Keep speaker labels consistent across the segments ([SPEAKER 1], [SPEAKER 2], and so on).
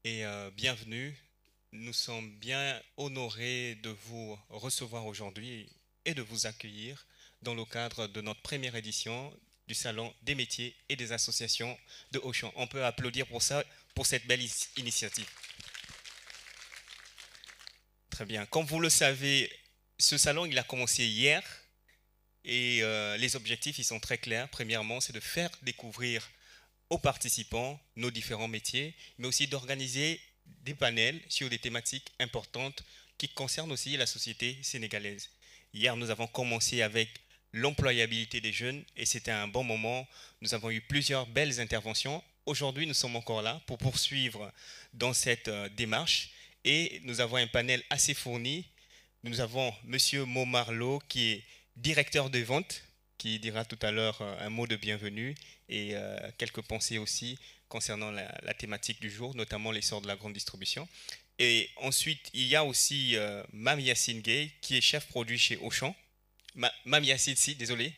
[SPEAKER 1] et bienvenue. Nous sommes bien honorés de vous recevoir aujourd'hui et de vous accueillir dans le cadre de notre première édition du Salon des métiers et des associations de Auchan. On peut applaudir pour ça, pour cette belle initiative. Très bien. Comme vous le savez, ce salon, il a commencé hier et les objectifs, ils sont très clairs. Premièrement, c'est de faire découvrir aux participants nos différents métiers, mais aussi d'organiser des panels sur des thématiques importantes qui concernent aussi la société sénégalaise. Hier, nous avons commencé avec l'employabilité des jeunes et c'était un bon moment. Nous avons eu plusieurs belles interventions. Aujourd'hui, nous sommes encore là pour poursuivre dans cette démarche et nous avons un panel assez fourni. Nous avons Monsieur Momarlo qui est directeur de vente qui dira tout à l'heure un mot de bienvenue et quelques pensées aussi concernant la thématique du jour, notamment l'essor de la grande distribution. Et ensuite, il y a aussi Mam Yassine Gay, qui est chef produit chez Auchan. Mam Yassine Si, désolé,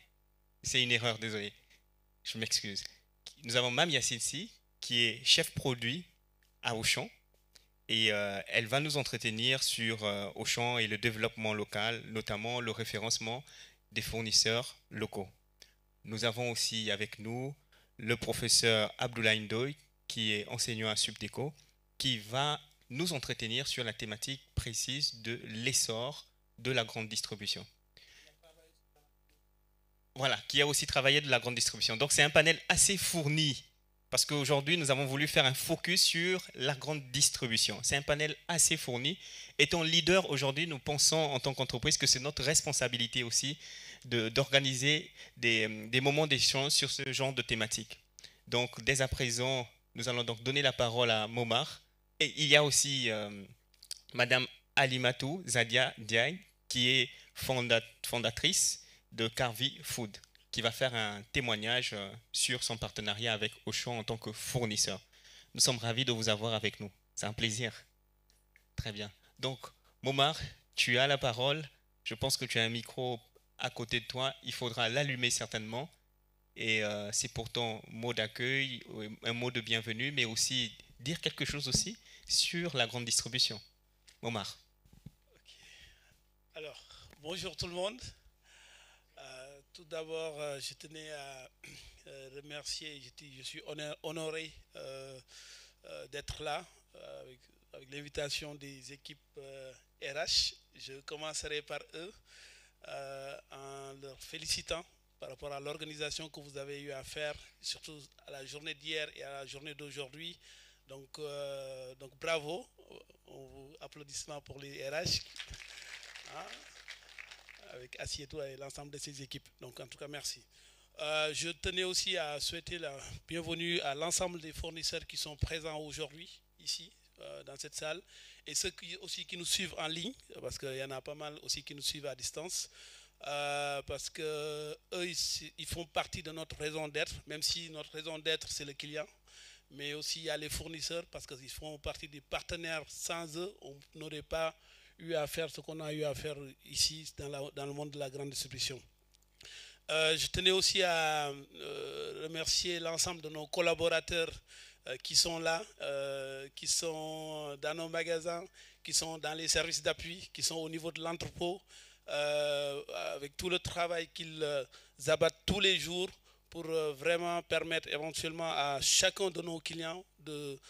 [SPEAKER 1] c'est une erreur, désolé, je m'excuse. Nous avons Mam Yassine Si, qui est chef produit à Auchan. Et elle va nous entretenir sur Auchan et le développement local, notamment le référencement des fournisseurs locaux. Nous avons aussi avec nous le professeur Abdoulaye Ndoye, qui est enseignant à Subdeco, qui va nous entretenir sur la thématique précise de l'essor de la grande distribution. Voilà, qui a aussi travaillé de la grande distribution. Donc c'est un panel assez fourni, parce qu'aujourd'hui nous avons voulu faire un focus sur la grande distribution. C'est un panel assez fourni. Étant leader aujourd'hui, nous pensons en tant qu'entreprise que c'est notre responsabilité aussi d'organiser des moments d'échange sur ce genre de thématique. Donc dès à présent, nous allons donc donner la parole à Momar. Et il y a aussi Madame Alimatou Zadia Diaye, qui est fondatrice de Carvi Food, qui va faire un témoignage sur son partenariat avec Auchan en tant que fournisseur. Nous sommes ravis de vous avoir avec nous. C'est un plaisir. Très bien. Donc, Momar, tu as la parole. Je pense que tu as un micro à côté de toi. Il faudra l'allumer certainement. Et c'est pour ton mot d'accueil, un mot de bienvenue, mais aussi dire quelque chose aussi sur la grande distribution. Momar.
[SPEAKER 2] Alors, bonjour tout le monde. Tout d'abord, je tenais à remercier, je suis honoré d'être là avec l'invitation des équipes RH. Je commencerai par eux en leur félicitant par rapport à l'organisation que vous avez eu à faire, surtout à la journée d'hier et à la journée d'aujourd'hui. Donc bravo, applaudissements pour les RH. Hein, avec Assieto et l'ensemble de ses équipes. Donc en tout cas, merci. Je tenais aussi à souhaiter la bienvenue à l'ensemble des fournisseurs qui sont présents aujourd'hui, ici, dans cette salle, et ceux aussi qui nous suivent en ligne, parce qu'il y en a pas mal aussi qui nous suivent à distance, parce que eux, ils font partie de notre raison d'être, même si notre raison d'être, c'est le client, mais aussi il y a les fournisseurs, parce qu'ils font partie des partenaires. Sans eux, on n'aurait pas eu à faire ce qu'on a eu à faire ici dans le monde de la grande distribution. Je tenais aussi à remercier l'ensemble de nos collaborateurs qui sont là, qui sont dans nos magasins, qui sont dans les services d'appui, qui sont au niveau de l'entrepôt, avec tout le travail qu'ils abattent tous les jours pour vraiment permettre éventuellement à chacun de nos clients de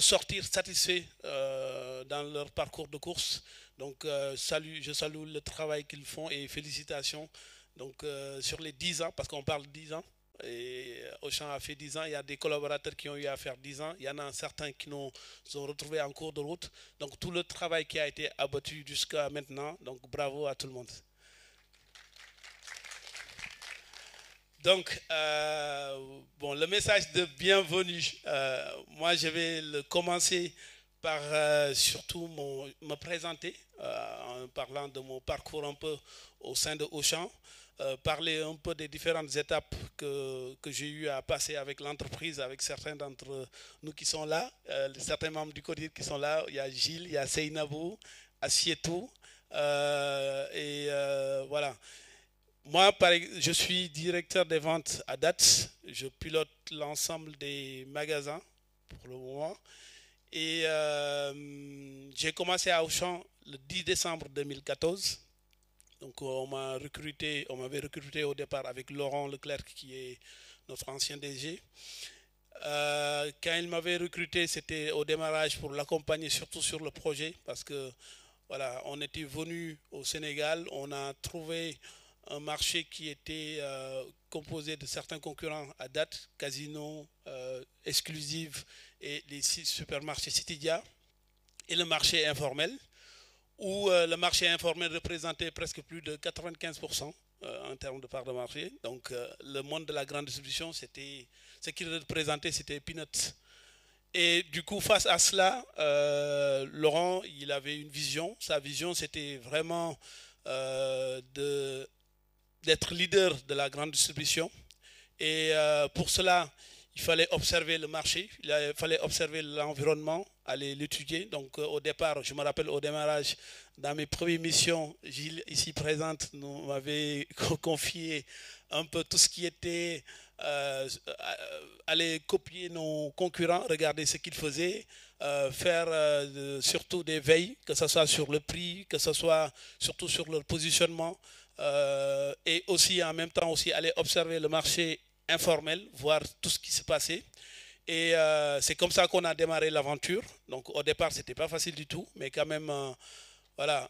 [SPEAKER 2] sortir satisfaits dans leur parcours de course. Donc je salue le travail qu'ils font et félicitations. Donc sur les 10 ans, parce qu'on parle 10 ans, et Auchan a fait 10 ans, il y a des collaborateurs qui ont eu à faire 10 ans, il y en a certains qui nous ont retrouvés en cours de route. Donc tout le travail qui a été abattu jusqu'à maintenant, donc bravo à tout le monde. Donc, bon, le message de bienvenue, moi je vais le commencer par surtout me présenter en parlant de mon parcours un peu au sein de Auchan, parler un peu des différentes étapes que j'ai eu à passer avec l'entreprise, avec certains d'entre nous qui sont là, certains membres du CODIR qui sont là. Il y a Gilles, il y a Seynabou, Assietou, voilà. Moi, je suis directeur des ventes à date. Je pilote l'ensemble des magasins pour le moment. Et j'ai commencé à Auchan le 10 décembre 2014. Donc on m'avait recruté au départ avec Laurent Leclerc qui est notre ancien DG. Quand il m'avait recruté, c'était au démarrage pour l'accompagner surtout sur le projet parce que voilà, on était venu au Sénégal, on a trouvé un marché qui était composé de certains concurrents à date, Casino, Exclusive et les supermarchés Citydia, et le marché informel, où le marché informel représentait presque plus de 95% en termes de part de marché. Donc le monde de la grande distribution, ce qu'il représentait, c'était peanuts. Et du coup, face à cela, Laurent, il avait une vision. Sa vision, c'était vraiment d'être leader de la grande distribution. Et pour cela, il fallait observer le marché, il fallait observer l'environnement, aller l'étudier. Donc au départ, je me rappelle au démarrage, dans mes premières missions, Gilles, ici présente, nous m'avait confié un peu tout ce qui était aller copier nos concurrents, regarder ce qu'ils faisaient, faire surtout des veilles, que ce soit sur le prix, que ce soit surtout sur leur positionnement, et aussi en même temps aussi aller observer le marché informel, voir tout ce qui s'est passé. Et c'est comme ça qu'on a démarré l'aventure. Donc au départ, c'était pas facile du tout, mais quand même, voilà,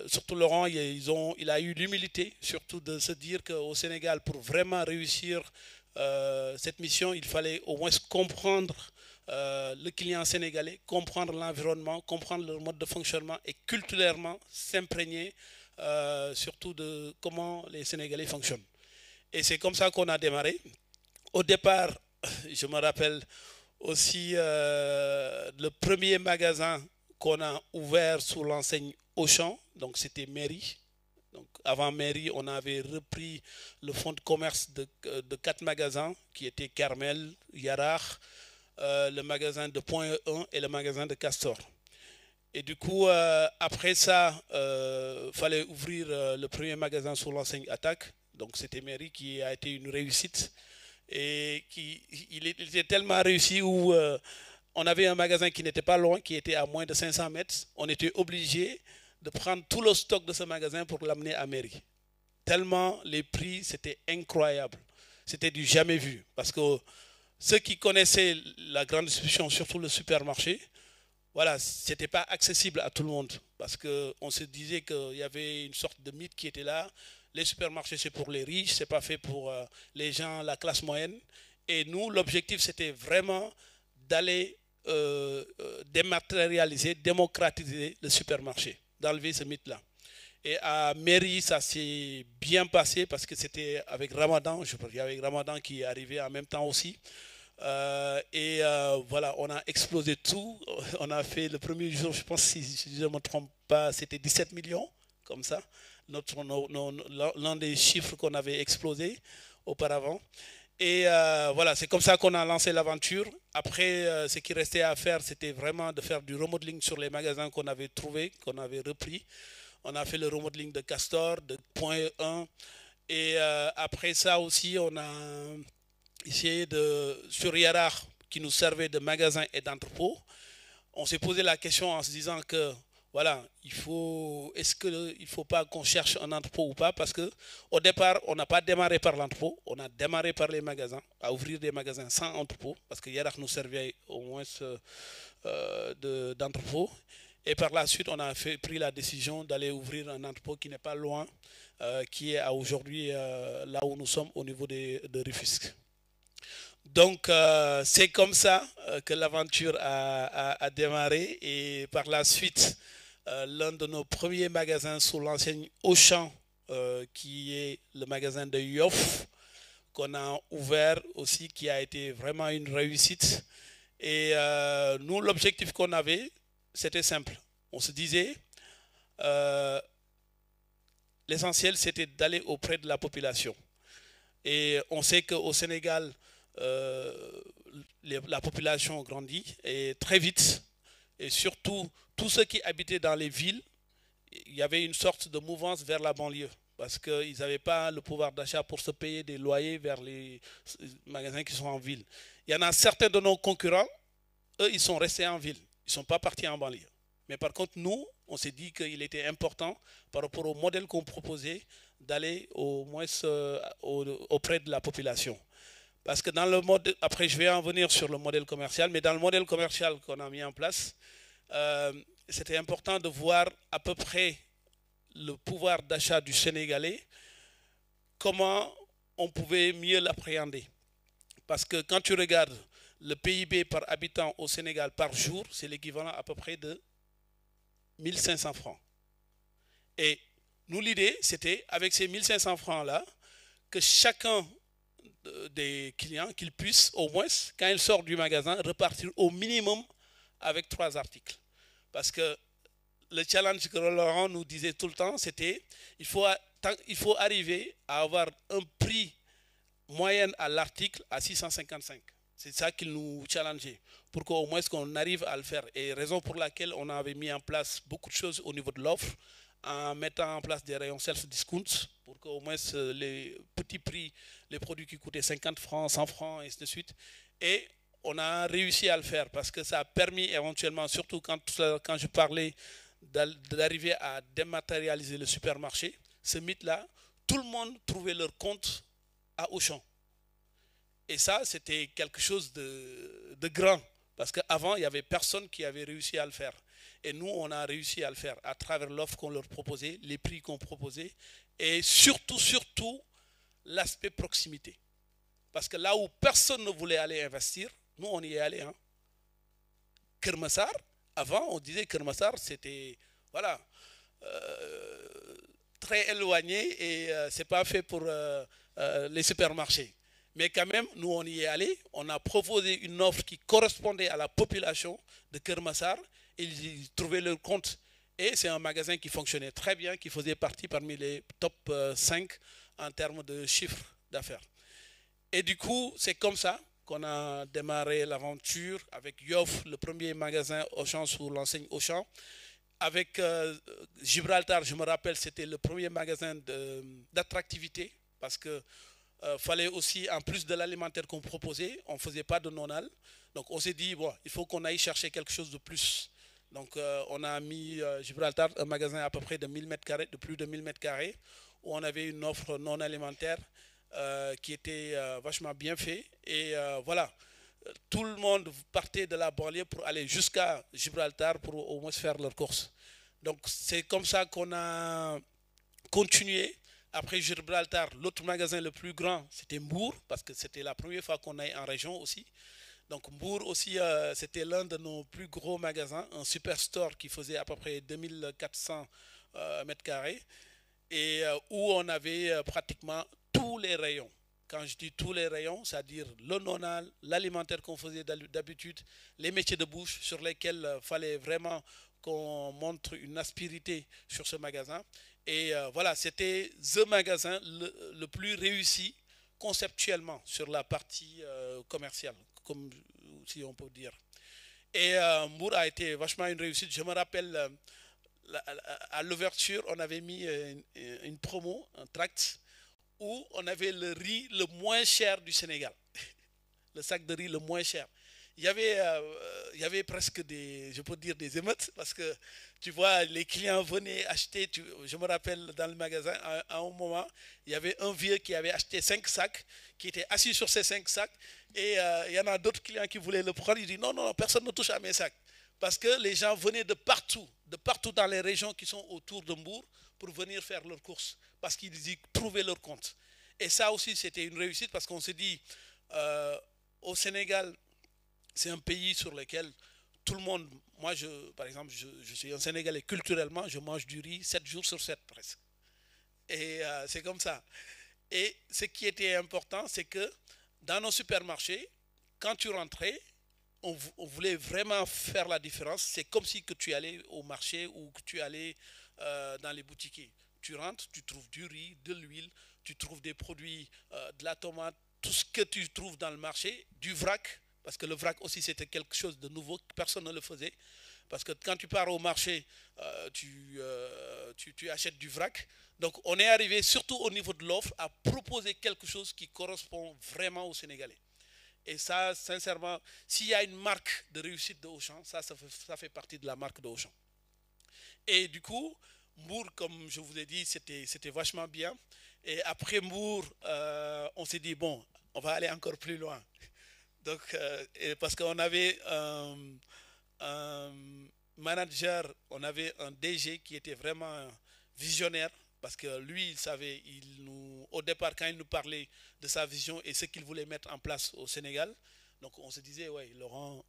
[SPEAKER 2] surtout Laurent, il a eu l'humilité surtout de se dire qu'au Sénégal, pour vraiment réussir cette mission, il fallait au moins comprendre le client sénégalais, comprendre l'environnement, comprendre leur mode de fonctionnement et culturellement s'imprégner surtout de comment les Sénégalais fonctionnent. Et c'est comme ça qu'on a démarré. Au départ, je me rappelle aussi le premier magasin qu'on a ouvert sous l'enseigne Auchan, donc c'était Mairie. Donc avant Mairie, on avait repris le fonds de commerce de 4 magasins qui étaient Carmel, Yarach, le magasin de Point 1 et le magasin de Castor. Et du coup, après ça, fallait ouvrir le premier magasin sous l'enseigne Attaque. Donc c'était Mairie qui a été une réussite. Et il était tellement réussi où on avait un magasin qui n'était pas loin, qui était à moins de 500 mètres. On était obligé de prendre tout le stock de ce magasin pour l'amener à Mairie. Tellement les prix, c'était incroyable. C'était du jamais vu. Parce que ceux qui connaissaient la grande distribution, surtout le supermarché, voilà, ce n'était pas accessible à tout le monde. Parce qu'on se disait qu'il y avait une sorte de mythe qui était là. Les supermarchés, c'est pour les riches, c'est pas fait pour les gens, la classe moyenne. Et nous, l'objectif, c'était vraiment d'aller dématérialiser, démocratiser le supermarché, d'enlever ce mythe-là. Et à Mairie, ça s'est bien passé parce que c'était avec Ramadan, je pense qu'il y avait Ramadan qui est arrivé en même temps aussi. Voilà, on a explosé tout. On a fait le premier jour, je pense, si je ne me trompe pas, c'était 17 millions, comme ça. L'un des chiffres qu'on avait explosé auparavant. Et voilà, c'est comme ça qu'on a lancé l'aventure. Après, ce qui restait à faire, c'était vraiment de faire du remodeling sur les magasins qu'on avait trouvés, qu'on avait repris. On a fait le remodeling de Castor, de Point 1. Et après ça aussi, on a essayé sur Yarach, qui nous servait de magasin et d'entrepôt. On s'est posé la question en se disant que voilà, est-ce qu'il ne faut pas qu'on cherche un entrepôt ou pas? Parce qu'au départ, on n'a pas démarré par l'entrepôt, on a démarré par les magasins, à ouvrir des magasins sans entrepôt, parce que Yarach nous servait au moins d'entrepôt. Et par la suite, on a pris la décision d'aller ouvrir un entrepôt qui n'est pas loin, qui est aujourd'hui là où nous sommes au niveau de Rufisque. Donc c'est comme ça que l'aventure a démarré et par la suite, l'un de nos premiers magasins sous l'enseigne Auchan, qui est le magasin de Yoff, qu'on a ouvert aussi, qui a été vraiment une réussite. Et nous, l'objectif qu'on avait, c'était simple. On se disait, l'essentiel, c'était d'aller auprès de la population. Et on sait qu'au Sénégal, la population grandit et très vite. Et surtout, tous ceux qui habitaient dans les villes, il y avait une sorte de mouvance vers la banlieue. Parce qu'ils n'avaient pas le pouvoir d'achat pour se payer des loyers vers les magasins qui sont en ville. Il y en a certains de nos concurrents, eux, ils sont restés en ville. Ils ne sont pas partis en banlieue. Mais par contre, nous, on s'est dit qu'il était important, par rapport au modèle qu'on proposait, d'aller au moins auprès de la population. Parce que dans le mode, après je vais en venir sur le modèle commercial, mais dans le modèle commercial qu'on a mis en place, c'était important de voir à peu près le pouvoir d'achat du Sénégalais, comment on pouvait mieux l'appréhender. Parce que quand tu regardes le PIB par habitant au Sénégal par jour, c'est l'équivalent à peu près de 1500 francs. Et nous, l'idée, c'était, avec ces 1500 francs-là, que chacun des clients, qu'il puisse, au moins, quand il sort du magasin, repartir au minimum avec 3 articles. Parce que le challenge que Laurent nous disait tout le temps, c'était il faut arriver à avoir un prix moyen à l'article à 655. C'est ça qu'il nous challengeait, pour qu'au moins qu'on arrive à le faire. Et raison pour laquelle on avait mis en place beaucoup de choses au niveau de l'offre, en mettant en place des rayons self-discount, pour qu'au moins les petits prix, les produits qui coûtaient 50 francs, 100 francs, et ainsi de suite. Et on a réussi à le faire, parce que ça a permis éventuellement, surtout quand je parlais d'arriver à dématérialiser le supermarché, ce mythe-là, tout le monde trouvait leur compte à Auchan. Et ça, c'était quelque chose de grand, parce qu'avant, il n'y avait personne qui avait réussi à le faire. Et nous, on a réussi à le faire à travers l'offre qu'on leur proposait, les prix qu'on proposait, et surtout, l'aspect proximité. Parce que là où personne ne voulait aller investir, nous, on y est allé. Hein. Keur Massar, avant, on disait que Keur Massar, c'était, voilà, très éloigné et c'est pas fait pour les supermarchés. Mais quand même, nous, on y est allé. On a proposé une offre qui correspondait à la population de Keur Massar. Ils trouvaient leur compte. Et c'est un magasin qui fonctionnait très bien, qui faisait partie parmi les top 5 en termes de chiffre d'affaires. Et du coup, c'est comme ça qu'on a démarré l'aventure avec Yoff, le premier magasin Auchan sous l'enseigne Auchan. Avec Gibraltar, je me rappelle, c'était le premier magasin d'attractivité parce que fallait aussi, en plus de l'alimentaire qu'on proposait, on ne faisait pas de non-al. Donc on s'est dit, bon, il faut qu'on aille chercher quelque chose de plus. Donc on a mis Gibraltar, un magasin à peu près de 1000 m², de plus de 1000 m², où on avait une offre non alimentaire qui était vachement bien faite. Et voilà, tout le monde partait de la banlieue pour aller jusqu'à Gibraltar pour au moins faire leurs courses. Donc c'est comme ça qu'on a continué. Après Gibraltar, l'autre magasin le plus grand, c'était Mbour, parce que c'était la première fois qu'on aille en région aussi. Donc Mbour aussi, c'était l'un de nos plus gros magasins, un superstore qui faisait à peu près 2400 m², et où on avait pratiquement tous les rayons. Quand je dis tous les rayons, c'est-à-dire le non-al, l'alimentaire qu'on faisait d'habitude, les métiers de bouche sur lesquels il fallait vraiment qu'on montre une aspérité sur ce magasin. Et voilà, c'était le magasin le plus réussi conceptuellement sur la partie commerciale, comme si on peut dire. Et Mbour a été vachement une réussite. Je me rappelle, à l'ouverture, on avait mis une promo, un tract, où on avait le riz le moins cher du Sénégal. Le sac de riz le moins cher. Il y avait presque je peux dire des émeutes, parce que tu vois, les clients venaient acheter, je me rappelle dans le magasin, à un moment, il y avait un vieux qui avait acheté 5 sacs, qui était assis sur ces 5 sacs, et il y en a d'autres clients qui voulaient le prendre, il dit non, personne ne touche à mes sacs. Parce que les gens venaient de partout dans les régions qui sont autour de Mbour, pour venir faire leurs courses, parce qu'ils y trouvaient leur compte. Et ça aussi, c'était une réussite, parce qu'on s'est dit, au Sénégal, c'est un pays sur lequel tout le monde, moi par exemple, je suis un Sénégalais, culturellement, je mange du riz 7 jours sur 7 presque. Et c'est comme ça. Et ce qui était important, c'est que dans nos supermarchés, quand tu rentrais, on voulait vraiment faire la différence. C'est comme si que tu allais au marché ou que tu allais dans les boutiques. Tu rentres, tu trouves du riz, de l'huile, tu trouves des produits, de la tomate, tout ce que tu trouves dans le marché, du vrac. Parce que le vrac aussi, c'était quelque chose de nouveau, personne ne le faisait. Parce que quand tu pars au marché, tu achètes du vrac. Donc on est arrivé, surtout au niveau de l'offre, à proposer quelque chose qui correspond vraiment aux Sénégalais. Et ça, sincèrement, s'il y a une marque de réussite de Auchan, ça fait partie de la marque de Auchan. Et du coup, Mbour, comme je vous ai dit, c'était vachement bien. Et après Mbour, on s'est dit, bon, on va aller encore plus loin. Donc, parce qu'on avait un manager, on avait un DG qui était vraiment visionnaire, parce que lui, il savait, au départ, quand il nous parlait de sa vision et ce qu'il voulait mettre en place au Sénégal, donc on se disait, ouais, Laurent,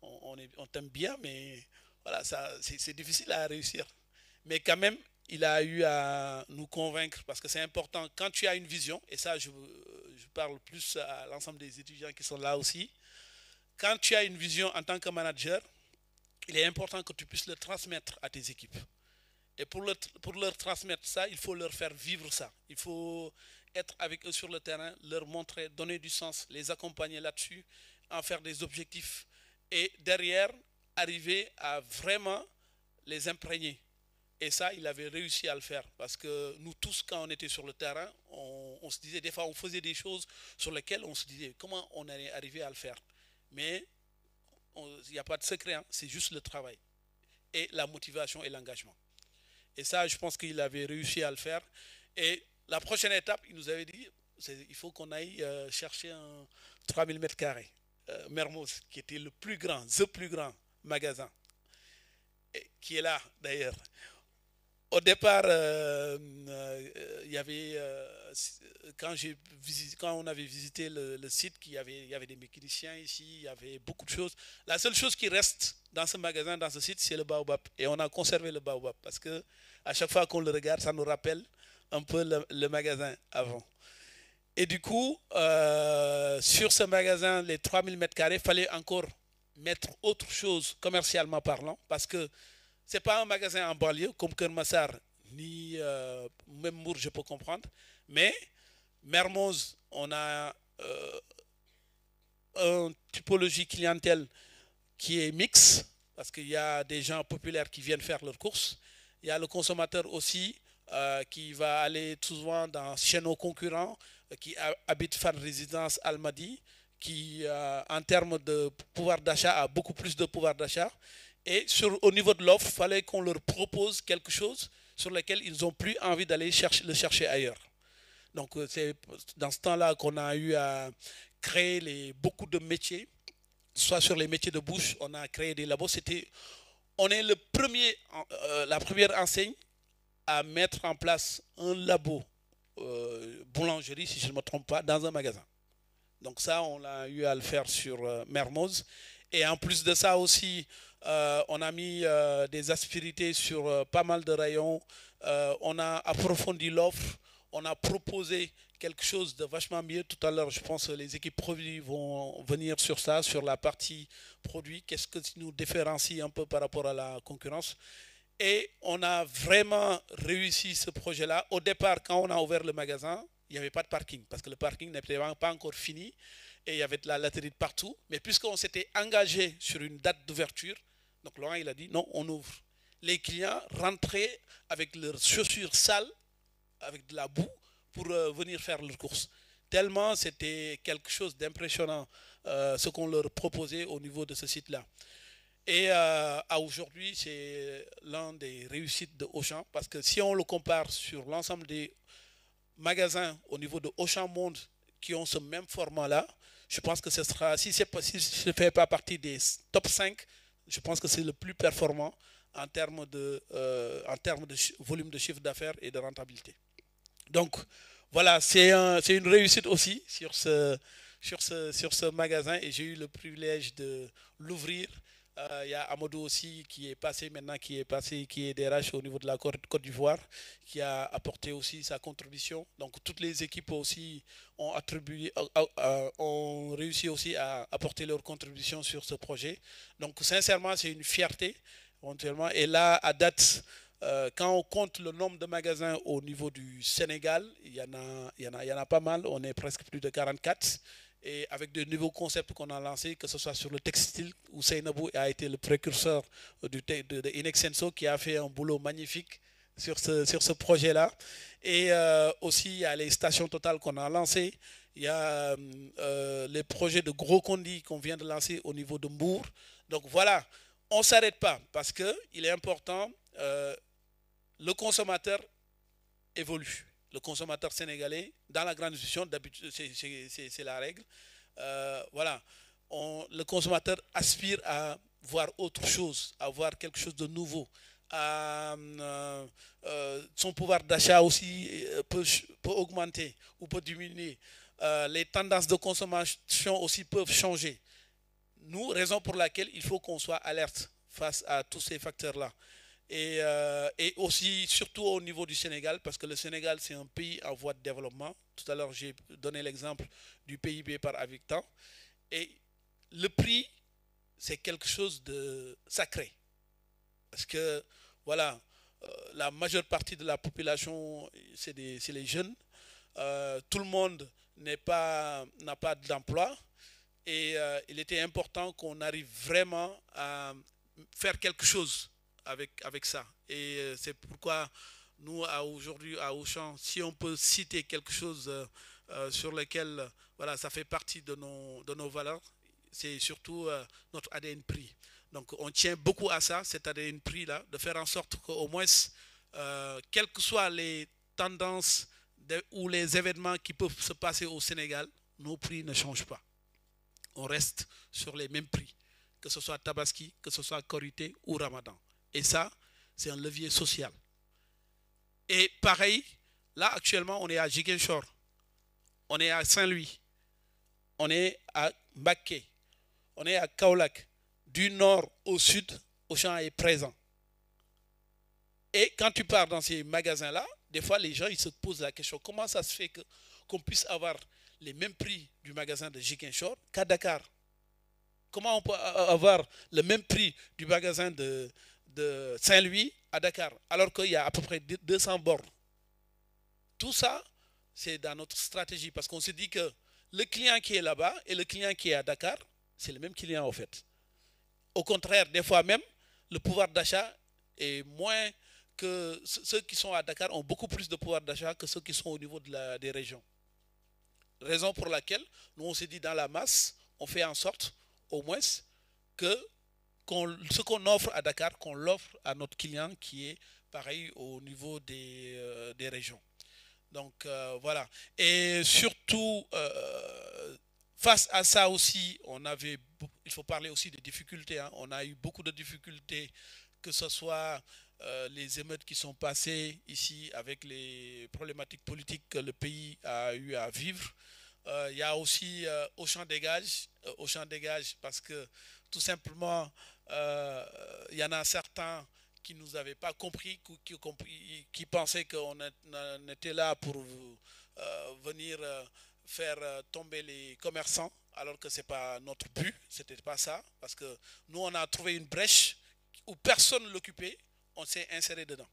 [SPEAKER 2] on t'aime bien, mais voilà, c'est difficile à réussir. Mais quand même, il a eu à nous convaincre, parce que c'est important, quand tu as une vision, et ça, je parle plus à l'ensemble des étudiants qui sont là aussi, quand tu as une vision en tant que manager, il est important que tu puisses le transmettre à tes équipes. Et pour leur transmettre ça, il faut leur faire vivre ça. Il faut être avec eux sur le terrain, leur montrer, donner du sens, les accompagner là-dessus, en faire des objectifs. Et derrière, arriver à vraiment les imprégner. Et ça, il avait réussi à le faire. Parce que nous tous, quand on était sur le terrain, on se disait, des fois, on faisait des choses sur lesquelles on se disait, comment on allait arriver à le faire. Mais il n'y a pas de secret, hein, c'est juste le travail. Et la motivation et l'engagement. Et ça, je pense qu'il avait réussi à le faire. Et la prochaine étape, il nous avait dit, il faut qu'on aille chercher un 3000 mètres carrés. Mermoz, qui était le plus grand magasin, qui est là d'ailleurs. Au départ, il y avait, quand on avait visité le site, il y avait des mécaniciens ici, il y avait beaucoup de choses. La seule chose qui reste dans ce magasin, dans ce site, c'est le baobab. Et on a conservé le baobab parce que à chaque fois qu'on le regarde, ça nous rappelle un peu le magasin avant. Et du coup, sur ce magasin, les 3000 mètres carrés, il fallait encore mettre autre chose commercialement parlant, parce que ce n'est pas un magasin en banlieue comme Kermassar, ni même Mour, je peux comprendre. Mais Mermoz, on a une typologie clientèle qui est mixte, parce qu'il y a des gens populaires qui viennent faire leurs courses. Il y a le consommateur aussi qui va aller souvent chez nos concurrents, qui habite Fan Résidence Almadi, qui en termes de pouvoir d'achat a beaucoup plus de pouvoir d'achat. Et au niveau de l'offre, il fallait qu'on leur propose quelque chose sur lequel ils n'ont plus envie d'aller le chercher ailleurs. Donc c'est dans ce temps-là qu'on a eu à créer beaucoup de métiers, soit sur les métiers de bouche, on a créé des labos. On est la première enseigne à mettre en place un labo boulangerie, si je ne me trompe pas, dans un magasin. Donc ça, on a eu à le faire sur Mermoz. Et en plus de ça aussi, on a mis des aspérités sur pas mal de rayons. On a approfondi l'offre. On a proposé quelque chose de vachement mieux. Tout à l'heure, je pense que les équipes produits vont venir sur ça, sur la partie produit. Qu'est-ce qui nous différencie un peu par rapport à la concurrence? Et on a vraiment réussi ce projet-là. Au départ, quand on a ouvert le magasin, il n'y avait pas de parking, parce que le parking n'était pas encore fini et il y avait de la latérite partout. Mais puisqu'on s'était engagé sur une date d'ouverture, donc Laurent il a dit non, on ouvre. Les clients rentraient avec leurs chaussures sales, avec de la boue, pour venir faire leurs courses. Tellement c'était quelque chose d'impressionnant ce qu'on leur proposait au niveau de ce site-là. Et à aujourd'hui, c'est l'un des réussites de Auchan, parce que si on le compare sur l'ensemble des magasins au niveau de Auchan Monde qui ont ce même format-là, je pense que ce sera, si je ne fais pas partie des top 5, je pense que c'est le plus performant en termes de volume de chiffre d'affaires et de rentabilité. Donc voilà, c'est une réussite aussi sur ce magasin, et j'ai eu le privilège de l'ouvrir. Il y a Amadou aussi qui est passé maintenant, qui est DRH au niveau de la Côte d'Ivoire, qui a apporté aussi sa contribution. Donc toutes les équipes aussi ont réussi aussi à apporter leur contribution sur ce projet. Donc sincèrement, c'est une fierté éventuellement. Et là, à date, quand on compte le nombre de magasins au niveau du Sénégal, il y en a pas mal. On est presque plus de 44. Et avec de nouveaux concepts qu'on a lancés, que ce soit sur le textile, où Seynabou a été le précurseur de Inexenso, qui a fait un boulot magnifique sur ce projet-là. Et aussi, il y a les stations totales qu'on a lancées. Il y a les projets de gros condis qu'on vient de lancer au niveau de Mbour. Donc voilà, on ne s'arrête pas parce qu'il est important, le consommateur évolue. Le consommateur sénégalais, dans la grande distribution, d'habitude, c'est la règle. Voilà, le consommateur aspire à voir autre chose, à voir quelque chose de nouveau. Son pouvoir d'achat aussi peut augmenter ou peut diminuer. Les tendances de consommation aussi peuvent changer. Nous, raison pour laquelle il faut qu'on soit alerte face à tous ces facteurs-là. Et aussi, surtout au niveau du Sénégal, parce que le Sénégal, c'est un pays en voie de développement. Tout à l'heure, j'ai donné l'exemple du PIB par habitant. Et le prix, c'est quelque chose de sacré. Parce que, voilà, la majeure partie de la population, c'est les jeunes. Tout le monde n'a pas d'emploi. Et il était important qu'on arrive vraiment à faire quelque chose avec ça. Et c'est pourquoi nous, aujourd'hui, à Auchan, si on peut citer quelque chose sur lequel voilà, ça fait partie de nos valeurs, c'est surtout notre ADN prix. Donc on tient beaucoup à ça, cet ADN prix là, de faire en sorte qu'au moins, quelles que soient les tendances ou les événements qui peuvent se passer au Sénégal, nos prix ne changent pas. On reste sur les mêmes prix, que ce soit Tabaski, que ce soit Korité ou Ramadan. Et ça, c'est un levier social. Et pareil, là actuellement, on est à Ziguinchor, on est à Saint-Louis, on est à Mbacké, on est à Kaolack. Du nord au sud, Auchan est présent. Et quand tu pars dans ces magasins-là, des fois les gens ils se posent la question, comment ça se fait qu'on puisse avoir les mêmes prix du magasin de Ziguinchor qu'à Dakar? Comment on peut avoir le même prix du magasin de Saint-Louis à Dakar, alors qu'il y a à peu près 200 bornes? Tout ça, c'est dans notre stratégie, parce qu'on se dit que le client qui est là-bas et le client qui est à Dakar, c'est le même client en fait. Au contraire, des fois même, le pouvoir d'achat est moins que ceux qui sont à Dakar ont beaucoup plus de pouvoir d'achat que ceux qui sont au niveau des régions. Raison pour laquelle, nous on s'est dit dans la masse, on fait en sorte au moins que ce qu'on offre à Dakar, qu'on l'offre à notre client qui est pareil au niveau des régions. Donc voilà. Et surtout, face à ça aussi, il faut parler aussi des difficultés. Hein. On a eu beaucoup de difficultés, que ce soit les émeutes qui sont passées ici avec les problématiques politiques que le pays a eu à vivre. Il y a aussi Auchan dégage, parce que tout simplement, il y en a certains qui ne nous avaient pas compris, qui pensaient qu'on était là pour venir faire tomber les commerçants, alors que ce n'est pas notre but, ce n'était pas ça, parce que nous, on a trouvé une brèche où personne ne l'occupait, on s'est inséré dedans.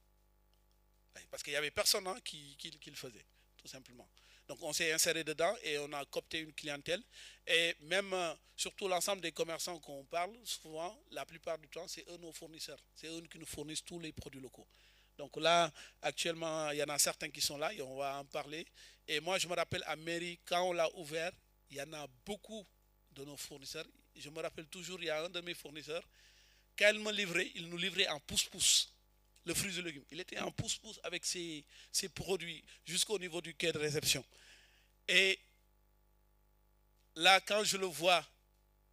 [SPEAKER 2] Parce qu'il n'y avait personne hein, qui le faisait, tout simplement. Donc on s'est inséré dedans et on a coopté une clientèle. Et même, surtout l'ensemble des commerçants qu'on parle, souvent, la plupart du temps, c'est eux nos fournisseurs. C'est eux qui nous fournissent tous les produits locaux. Donc là, actuellement, il y en a certains qui sont là et on va en parler. Et moi, je me rappelle à Mairie, quand on l'a ouvert, il y en a beaucoup de nos fournisseurs. Je me rappelle toujours, il y a un de mes fournisseurs, quand il me livrait, il nous livrait en pouce-pouce le fruit et légumes. Il était en pouce-pouce avec ses produits jusqu'au niveau du quai de réception. Et là, quand je le vois,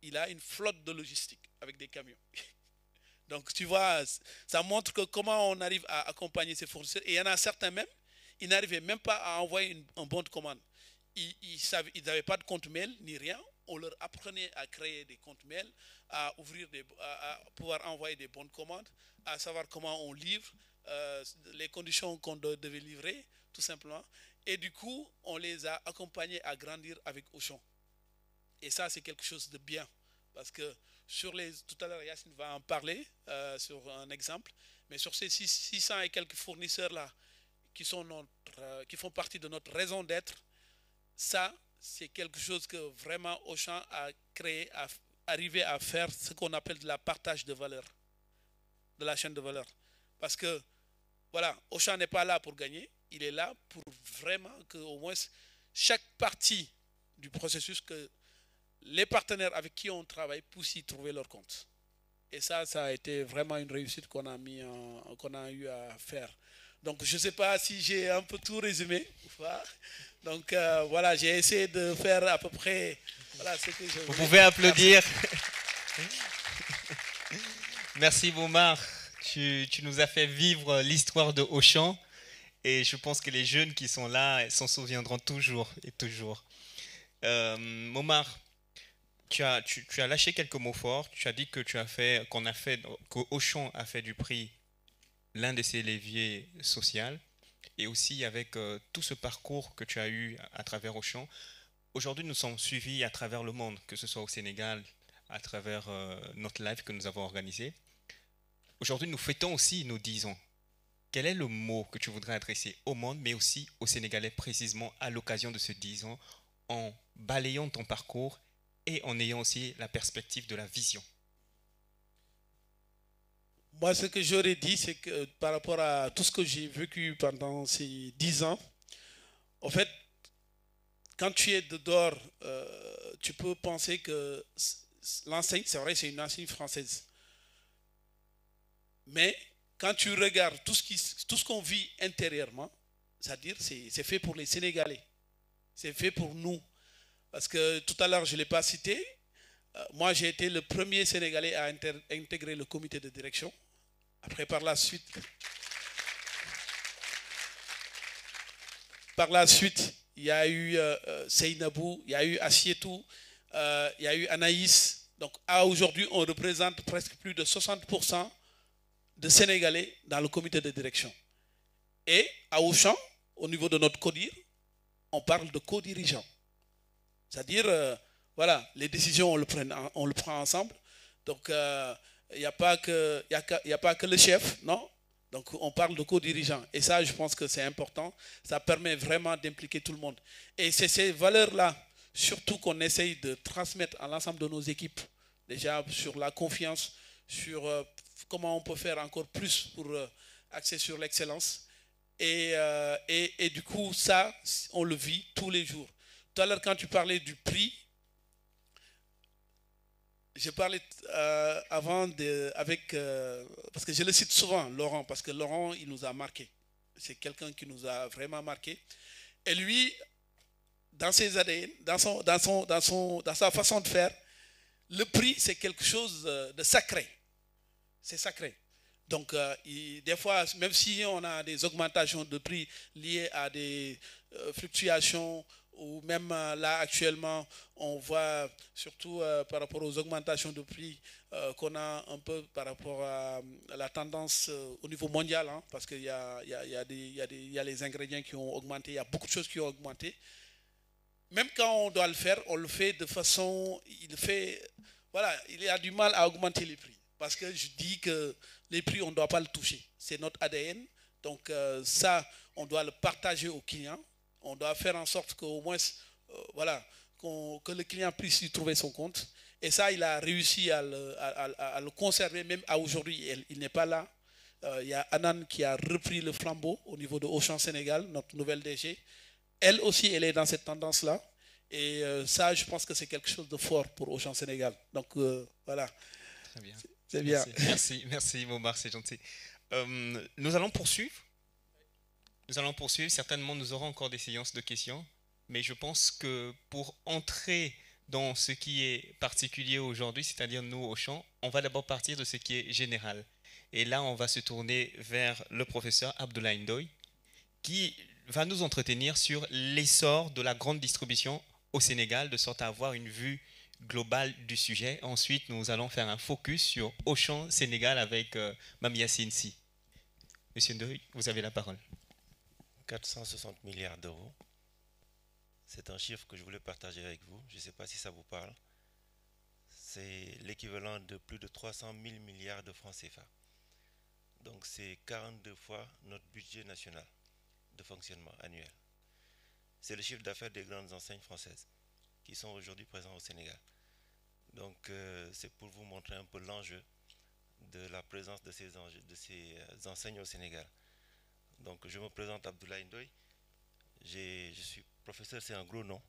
[SPEAKER 2] il a une flotte de logistique avec des camions. Donc, tu vois, ça montre que comment on arrive à accompagner ces fournisseurs. Et il y en a certains même, ils n'arrivaient même pas à envoyer un bon de commande. Ils n'avaient pas de compte mail ni rien. On leur apprenait à créer des comptes mail, à pouvoir envoyer des bonnes commandes, à savoir comment on livre, les conditions qu'on devait livrer, tout simplement. Et du coup, on les a accompagnés à grandir avec Auchan. Et ça, c'est quelque chose de bien. Parce que tout à l'heure, Yacine va en parler sur un exemple. Mais sur ces 600 et quelques fournisseurs-là qui font partie de notre raison d'être, ça, c'est quelque chose que vraiment Auchan a créé, a arrivé à faire ce qu'on appelle de la partage de valeur, de la chaîne de valeur. Parce que, voilà, Auchan n'est pas là pour gagner, il est là pour vraiment qu'au moins chaque partie du processus que les partenaires avec qui on travaille puissent y trouver leur compte. Et ça a été vraiment une réussite qu'on a eu à faire. Donc, je ne sais pas si j'ai un peu tout résumé. Donc, voilà, j'ai essayé de faire à peu près voilà, ce que je voulais.
[SPEAKER 1] Vous pouvez applaudir. Merci Momar. Tu nous as fait vivre l'histoire de Auchan. Et je pense que les jeunes qui sont là s'en souviendront toujours et toujours. Momar, tu as lâché quelques mots forts. Tu as dit que que Auchan a fait du prix l'un de ses leviers sociaux. Et aussi avec tout ce parcours que tu as eu à travers Auchan. Aujourd'hui, nous sommes suivis à travers le monde, que ce soit au Sénégal, à travers notre live que nous avons organisé. Aujourd'hui, nous fêtons aussi nos 10 ans. Quel est le mot que tu voudrais adresser au monde, mais aussi aux Sénégalais précisément à l'occasion de ce 10 ans, en balayant ton parcours et en ayant aussi la perspective de la vision?
[SPEAKER 2] Moi, ce que j'aurais dit, c'est que par rapport à tout ce que j'ai vécu pendant ces 10 ans, en fait, quand tu es dehors, tu peux penser que l'enseigne, c'est vrai, c'est une enseigne française. Mais quand tu regardes tout ce qu'on vit intérieurement, c'est-à-dire c'est fait pour les Sénégalais. C'est fait pour nous. Parce que tout à l'heure, je ne l'ai pas cité. Moi, j'ai été le premier Sénégalais à intégrer le comité de direction. Après, par la suite, il y a eu Seynabou, il y a eu Assietou, il y a eu Anaïs. Donc, aujourd'hui, on représente presque plus de 60% de Sénégalais dans le comité de direction. Et à Auchan, au niveau de notre CODIR, on parle de co-dirigeants. C'est-à-dire, voilà, les décisions, on le prend ensemble. Donc, il n'y a pas que le chef, non? Donc, on parle de co-dirigeants. Et ça, je pense que c'est important. Ça permet vraiment d'impliquer tout le monde. Et c'est ces valeurs-là, surtout qu'on essaye de transmettre à l'ensemble de nos équipes, déjà sur la confiance, sur comment on peut faire encore plus pour axer sur l'excellence. Et du coup, ça, on le vit tous les jours. Tout à l'heure, quand tu parlais du prix, j'ai parlé avant parce que je le cite souvent, Laurent, parce que Laurent, il nous a marqué. C'est quelqu'un qui nous a vraiment marqué. Et lui, dans ses ADN, dans sa façon de faire, le prix, c'est quelque chose de sacré. C'est sacré. Donc, des fois, même si on a des augmentations de prix liées à des fluctuations, ou même là, actuellement, on voit surtout par rapport aux augmentations de prix qu'on a un peu par rapport à la tendance au niveau mondial, hein, parce qu'il y a les ingrédients qui ont augmenté, il y a beaucoup de choses qui ont augmenté. Même quand on doit le faire, on le fait de façon... Voilà, il a du mal à augmenter les prix. Parce que je dis que les prix, on ne doit pas le toucher. C'est notre ADN. Donc ça, on doit le partager aux clients. On doit faire en sorte qu'au moins, voilà, que le client puisse y trouver son compte. Et ça, il a réussi à le conserver, même à aujourd'hui. Il n'est pas là. Il y a Anan qui a repris le flambeau au niveau de Auchan Sénégal, notre nouvelle DG. Elle aussi, elle est dans cette tendance-là. Et ça, je pense que c'est quelque chose de fort pour Auchan Sénégal. Donc, voilà.
[SPEAKER 1] Très bien.
[SPEAKER 2] C'est bien.
[SPEAKER 1] Merci Momar, c'est gentil. Nous allons poursuivre. Certainement, nous aurons encore des séances de questions. Mais je pense que pour entrer dans ce qui est particulier aujourd'hui, c'est-à-dire nous, Auchan, on va d'abord partir de ce qui est général. Et là, on va se tourner vers le professeur Abdoulaye Ndoye, qui va nous entretenir sur l'essor de la grande distribution au Sénégal, de sorte à avoir une vue globale du sujet. Ensuite, nous allons faire un focus sur Auchan Sénégal avec Mamia Sinsi. Monsieur Ndoye, vous avez la parole.
[SPEAKER 3] 460 milliards d'euros. C'est un chiffre que je voulais partager avec vous. Je ne sais pas si ça vous parle. C'est l'équivalent de plus de 300 000 milliards de francs CFA. Donc c'est 42 fois notre budget national de fonctionnement annuel. C'est le chiffre d'affaires des grandes enseignes françaises qui sont aujourd'hui présentes au Sénégal. Donc c'est pour vous montrer un peu l'enjeu de la présence de ces enseignes au Sénégal. Donc je me présente Abdoulaye Ndoye. Je suis professeur, c'est un gros nom.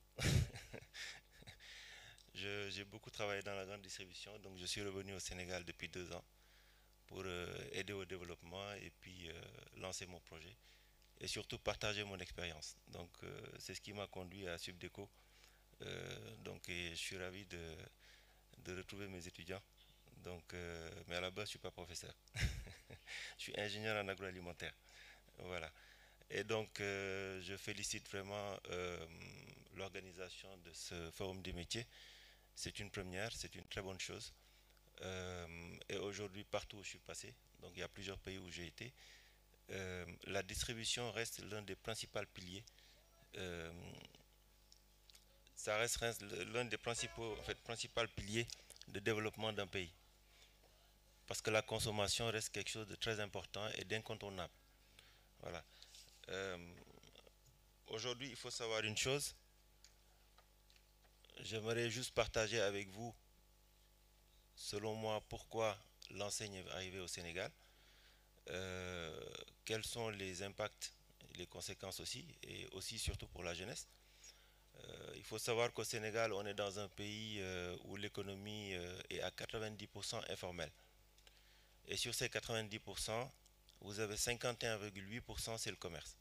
[SPEAKER 3] J'ai beaucoup travaillé dans la grande distribution, donc je suis revenu au Sénégal depuis 2 ans pour aider au développement et puis lancer mon projet et surtout partager mon expérience. Donc c'est ce qui m'a conduit à Subdeco. Donc et je suis ravi de retrouver mes étudiants. Donc, mais à la base, je ne suis pas professeur. Je suis ingénieur en agroalimentaire. Voilà. Et donc, je félicite vraiment l'organisation de ce forum des métiers. C'est une première, c'est une très bonne chose. Et aujourd'hui, partout où je suis passé, donc il y a plusieurs pays où j'ai été, la distribution reste l'un des principaux piliers. Euh, Ça reste l'un des principaux piliers de développement d'un pays. Parce que la consommation reste quelque chose de très important et d'incontournable. Voilà. Euh, Aujourd'hui, il faut savoir une chose. J'aimerais juste partager avec vous, selon moi, pourquoi l'enseigne est arrivée au Sénégal, quels sont les impacts, les conséquences aussi, et aussi surtout pour la jeunesse. Il faut savoir qu'au Sénégal, on est dans un pays où l'économie est à 90% informelle. Et sur ces 90%, vous avez 51,8%, c'est le commerce.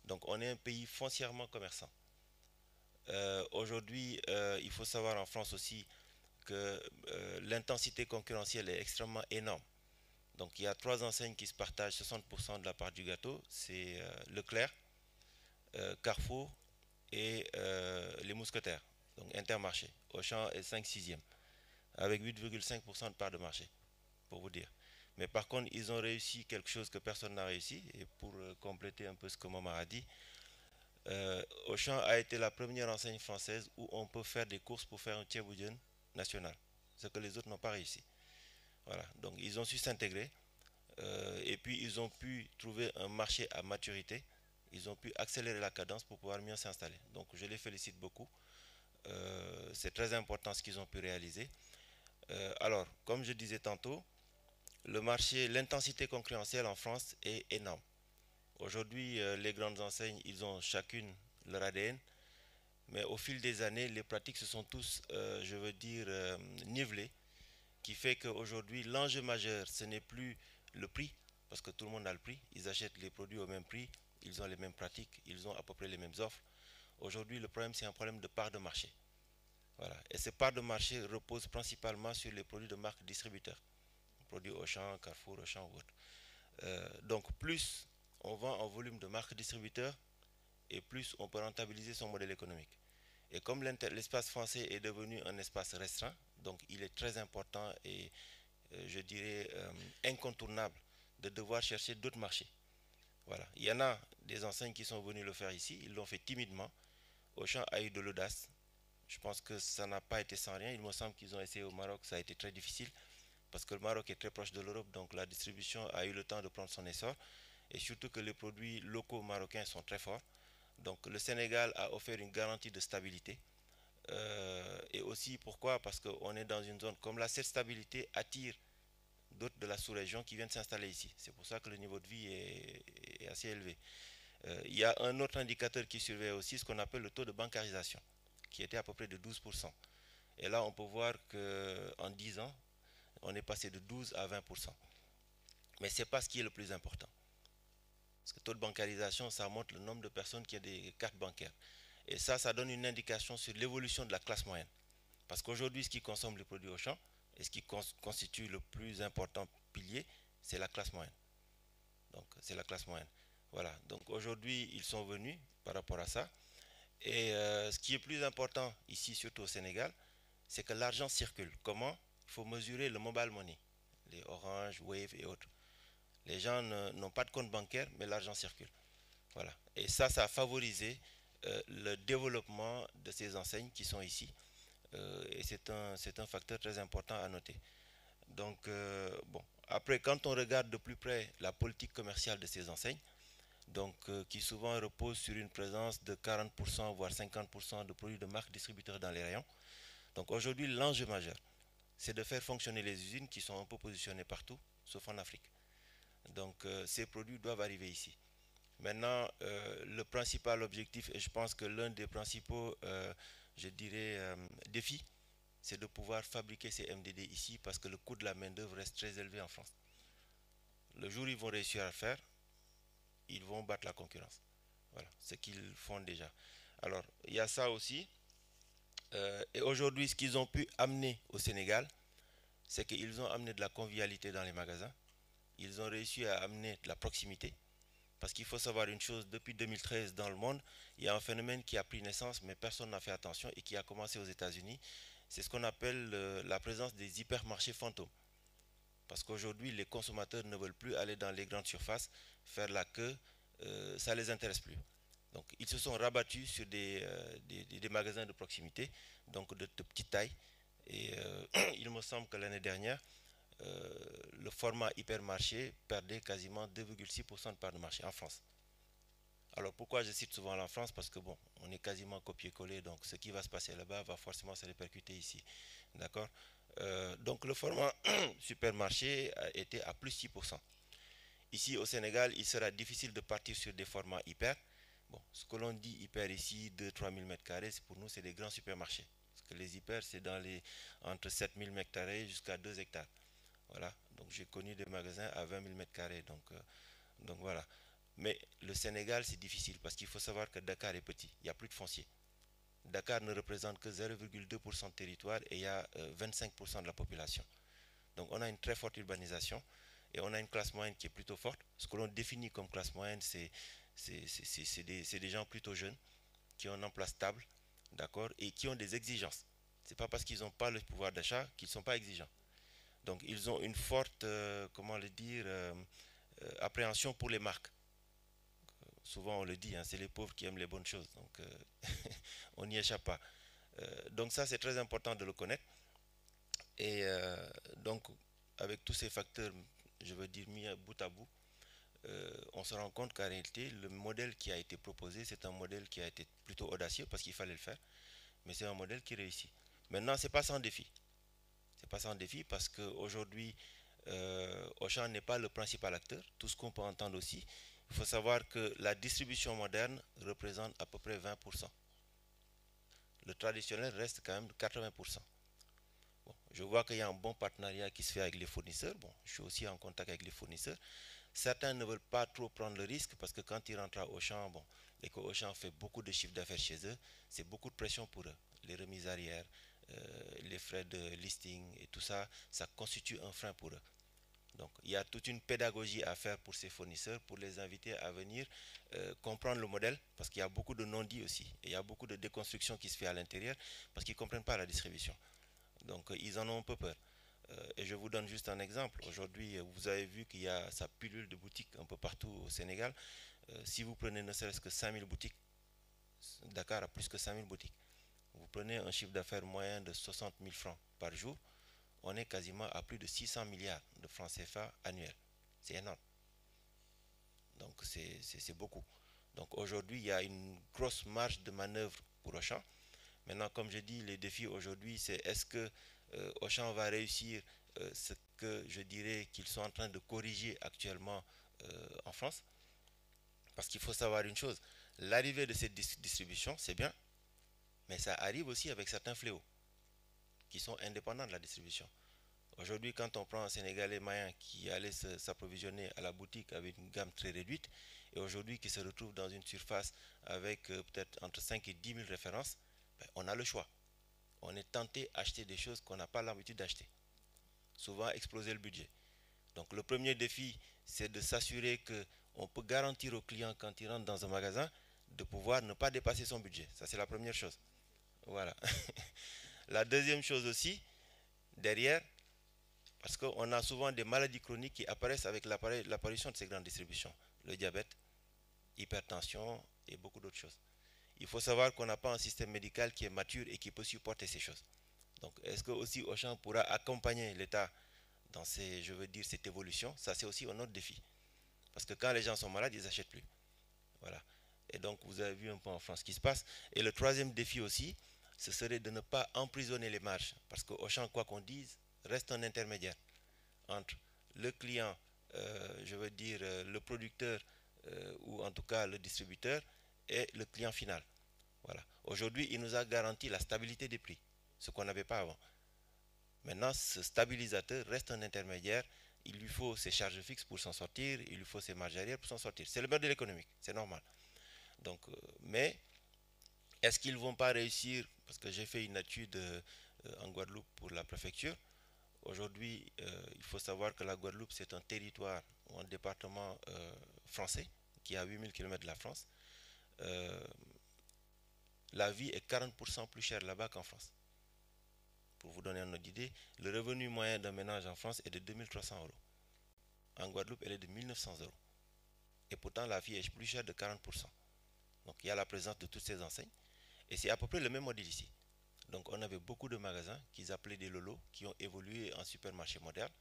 [SPEAKER 3] Donc on est un pays foncièrement commerçant. Aujourd'hui, il faut savoir en France aussi que l'intensité concurrentielle est extrêmement énorme. Donc il y a 3 enseignes qui se partagent 60% de la part du gâteau. C'est Leclerc, Carrefour et les Mousquetaires. Donc Intermarché. Auchan est 5/6e, avec 8,5% de part de marché, pour vous dire. Mais par contre, ils ont réussi quelque chose que personne n'a réussi. Et pour compléter un peu ce que Momar a dit, Auchan a été la première enseigne française où on peut faire des courses pour faire un tchèboudienne national. Ce que les autres n'ont pas réussi. Voilà. Donc ils ont su s'intégrer. Et puis ils ont pu trouver un marché à maturité. Ils ont pu accélérer la cadence pour pouvoir mieux s'installer. Donc je les félicite beaucoup. C'est très important ce qu'ils ont pu réaliser. Alors, comme je disais tantôt, le marché, l'intensité concurrentielle en France est énorme. Aujourd'hui, les grandes enseignes, ils ont chacune leur ADN, mais au fil des années, les pratiques se sont tous, je veux dire, nivelées, qui fait qu'aujourd'hui, l'enjeu majeur, ce n'est plus le prix, parce que tout le monde a le prix, ils achètent les produits au même prix, ils ont les mêmes pratiques, ils ont à peu près les mêmes offres. Aujourd'hui, le problème, c'est un problème de part de marché. Voilà. Et ces parts de marché reposent principalement sur les produits de marque distributeurs, produits Auchan, Carrefour, Auchan ou autre. Donc plus on vend en volume de marque distributeur et plus on peut rentabiliser son modèle économique. Et comme l'espace français est devenu un espace restreint, donc il est très important et je dirais incontournable de devoir chercher d'autres marchés. Voilà. Il y en a des enseignes qui sont venues le faire ici, ils l'ont fait timidement. Auchan a eu de l'audace. Je pense que ça n'a pas été sans rien. Il me semble qu'ils ont essayé au Maroc, ça a été très difficile parce que le Maroc est très proche de l'Europe, donc la distribution a eu le temps de prendre son essor et surtout que les produits locaux marocains sont très forts. Donc le Sénégal a offert une garantie de stabilité. Et aussi pourquoi? Parce qu'on est dans une zone comme là, cette stabilité attire d'autres de la sous-région qui viennent s'installer ici. C'est pour ça que le niveau de vie est assez élevé. Il y a un autre indicateur qui surveille aussi, ce qu'on appelle le taux de bancarisation, qui était à peu près de 12%. Et là, on peut voir qu'en 10 ans, on est passé de 12 à 20%. Mais ce n'est pas ce qui est le plus important. Parce que le taux de bancarisation, ça montre le nombre de personnes qui ont des cartes bancaires. Et ça donne une indication sur l'évolution de la classe moyenne. Parce qu'aujourd'hui, ce qui consomme les produits Auchan, et ce qui constitue le plus important pilier, c'est la classe moyenne. Donc, c'est la classe moyenne. Voilà. Donc, aujourd'hui, ils sont venus par rapport à ça. Et ce qui est plus important ici, surtout au Sénégal, c'est que l'argent circule. Comment? Il faut mesurer le mobile money, les Orange, Wave et autres. Les gens n'ont pas de compte bancaire, mais l'argent circule. Voilà. Et ça a favorisé le développement de ces enseignes qui sont ici. Et c'est un facteur très important à noter. Donc, bon. Après, quand on regarde de plus près la politique commerciale de ces enseignes, donc, qui souvent repose sur une présence de 40% voire 50% de produits de marque distributeurs dans les rayons. Donc aujourd'hui, l'enjeu majeur, c'est de faire fonctionner les usines qui sont un peu positionnées partout, sauf en Afrique. Donc ces produits doivent arriver ici. Maintenant, le principal objectif, et je pense que l'un des principaux, je dirais, défis, c'est de pouvoir fabriquer ces MDD ici parce que le coût de la main-d'œuvre reste très élevé en France. Le jour où ils vont réussir à le faire, ils vont battre la concurrence. Voilà, ce qu'ils font déjà. Alors, il y a ça aussi. Et aujourd'hui, ce qu'ils ont pu amener au Sénégal, c'est qu'ils ont amené de la convivialité dans les magasins. Ils ont réussi à amener de la proximité. Parce qu'il faut savoir une chose, depuis 2013 dans le monde, il y a un phénomène qui a pris naissance, mais personne n'a fait attention et qui a commencé aux États-Unis. C'est ce qu'on appelle la présence des hypermarchés fantômes. Parce qu'aujourd'hui, les consommateurs ne veulent plus aller dans les grandes surfaces, faire la queue, ça ne les intéresse plus. Donc, ils se sont rabattus sur des magasins de proximité, donc de petite taille. Et il me semble que l'année dernière, le format hypermarché perdait quasiment 2,6% de part de marché en France. Alors pourquoi je cite souvent la France? Parce que bon, on est quasiment copié-collé, donc ce qui va se passer là-bas va forcément se répercuter ici. D'accord? Donc le format supermarché a été à plus 6%. Ici au Sénégal, il sera difficile de partir sur des formats hyper. Bon, ce que l'on dit hyper ici, 2-3 000 m², pour nous c'est des grands supermarchés. Parce que les hyper, c'est entre 7 000 m² jusqu'à 2 hectares. Voilà, donc j'ai connu des magasins à 20 000 m², donc voilà. Mais le Sénégal, c'est difficile parce qu'il faut savoir que Dakar est petit, il n'y a plus de foncier. Dakar ne représente que 0,2% de territoire et il y a 25% de la population. Donc on a une très forte urbanisation et on a une classe moyenne qui est plutôt forte. Ce que l'on définit comme classe moyenne, c'est des gens plutôt jeunes qui ont un emploi stable, d'accord, et qui ont des exigences. Ce n'est pas parce qu'ils n'ont pas le pouvoir d'achat qu'ils ne sont pas exigeants. Donc ils ont une forte, comment le dire, appréhension pour les marques. Souvent on le dit, hein, c'est les pauvres qui aiment les bonnes choses, donc on n'y échappe pas. Donc ça c'est très important de le connaître. Et donc avec tous ces facteurs, je veux dire mis bout à bout, on se rend compte qu'en réalité le modèle qui a été proposé, c'est un modèle qui a été plutôt audacieux parce qu'il fallait le faire, mais c'est un modèle qui réussit. Maintenant c'est pas sans défi. C'est pas sans défi parce qu'aujourd'hui, Auchan n'est pas le principal acteur. Tout ce qu'on peut entendre aussi, il faut savoir que la distribution moderne représente à peu près 20%. Le traditionnel reste quand même de 80%. Bon, je vois qu'il y a un bon partenariat qui se fait avec les fournisseurs. Bon, je suis aussi en contact avec les fournisseurs. Certains ne veulent pas trop prendre le risque parce que quand ils rentrent à Auchan, bon, et que Auchan fait beaucoup de chiffre d'affaires chez eux, c'est beaucoup de pression pour eux. Les remises arrière, les frais de listing et tout ça, ça constitue un frein pour eux. Donc il y a toute une pédagogie à faire pour ces fournisseurs, pour les inviter à venir comprendre le modèle, parce qu'il y a beaucoup de non-dits aussi. Et il y a beaucoup de déconstruction qui se fait à l'intérieur, parce qu'ils ne comprennent pas la distribution. Donc ils en ont un peu peur. Et je vous donne juste un exemple. Aujourd'hui, vous avez vu qu'il y a sa pilule de boutiques un peu partout au Sénégal. Si vous prenez ne serait-ce que 5000 boutiques, Dakar a plus que 5000 boutiques. Vous prenez un chiffre d'affaires moyen de 60 000 francs par jour, on est quasiment à plus de 600 milliards de francs CFA annuels. C'est énorme. Donc c'est beaucoup. Donc aujourd'hui, il y a une grosse marge de manœuvre pour Auchan. Maintenant, comme je dis, les défis aujourd'hui, c'est est-ce que Auchan va réussir ce que je dirais qu'ils sont en train de corriger actuellement en France. Parce qu'il faut savoir une chose, l'arrivée de cette distribution, c'est bien, mais ça arrive aussi avec certains fléaux qui sont indépendants de la distribution. Aujourd'hui, quand on prend un Sénégalais moyen qui allait s'approvisionner à la boutique avec une gamme très réduite, et aujourd'hui qui se retrouve dans une surface avec peut-être entre 5 et 10 000 références, ben, on a le choix. On est tenté d'acheter des choses qu'on n'a pas l'habitude d'acheter. Souvent exploser le budget. Donc le premier défi, c'est de s'assurer qu'on peut garantir au client quand il rentre dans un magasin de pouvoir ne pas dépasser son budget. Ça, c'est la première chose. Voilà. La deuxième chose aussi, derrière, parce qu'on a souvent des maladies chroniques qui apparaissent avec l'apparition de ces grandes distributions. Le diabète, hypertension et beaucoup d'autres choses. Il faut savoir qu'on n'a pas un système médical qui est mature et qui peut supporter ces choses. Donc, est-ce que aussi Auchan pourra accompagner l'État dans cette évolution? Ça, c'est aussi un autre défi. Parce que quand les gens sont malades, ils n'achètent plus. Voilà. Et donc, vous avez vu un peu en France ce qui se passe. Et le troisième défi aussi, ce serait de ne pas emprisonner les marges. Parce que Auchan, quoi qu'on dise, reste un intermédiaire entre le client, le producteur ou en tout cas le distributeur, et le client final. Voilà. Aujourd'hui, il nous a garanti la stabilité des prix, ce qu'on n'avait pas avant. Maintenant, ce stabilisateur reste un intermédiaire. Il lui faut ses charges fixes pour s'en sortir, il lui faut ses marges arrière pour s'en sortir. C'est le modèle économique, c'est normal. Donc, mais est-ce qu'ils ne vont pas réussir? Parce que j'ai fait une étude en Guadeloupe pour la préfecture. Aujourd'hui, il faut savoir que la Guadeloupe, c'est un territoire ou un département français qui est à 8000 km de la France. La vie est 40% plus chère là-bas qu'en France. Pour vous donner une autre idée, le revenu moyen d'un ménage en France est de 2300 euros. En Guadeloupe, elle est de 1900 euros. Et pourtant, la vie est plus chère de 40%. Donc, il y a la présence de toutes ces enseignes. Et c'est à peu près le même modèle ici. Donc, on avait beaucoup de magasins qu'ils appelaient des lolos, qui ont évolué en supermarchés modernes.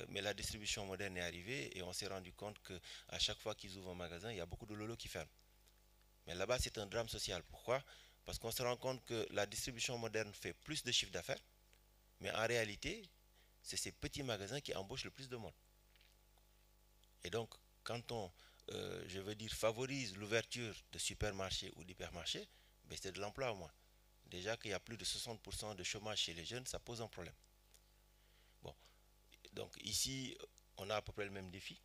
[SPEAKER 3] Mais la distribution moderne est arrivée et on s'est rendu compte qu'à chaque fois qu'ils ouvrent un magasin, il y a beaucoup de lolos qui ferment. Mais là-bas, c'est un drame social. Pourquoi? Parce qu'on se rend compte que la distribution moderne fait plus de chiffre d'affaires, mais en réalité, c'est ces petits magasins qui embauchent le plus de monde. Et donc, quand on, je veux dire, favorise l'ouverture de supermarchés ou d'hypermarchés, ben c'est de l'emploi au moins. Déjà qu'il y a plus de 60% de chômage chez les jeunes, ça pose un problème. Bon, donc ici, on a à peu près le même défi.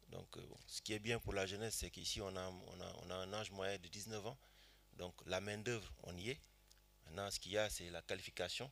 [SPEAKER 3] Donc, bon, ce qui est bien pour la jeunesse, c'est qu'ici, on a un âge moyen de 19 ans. Donc, la main-d'œuvre, on y est. Maintenant, ce qu'il y a, c'est la qualification,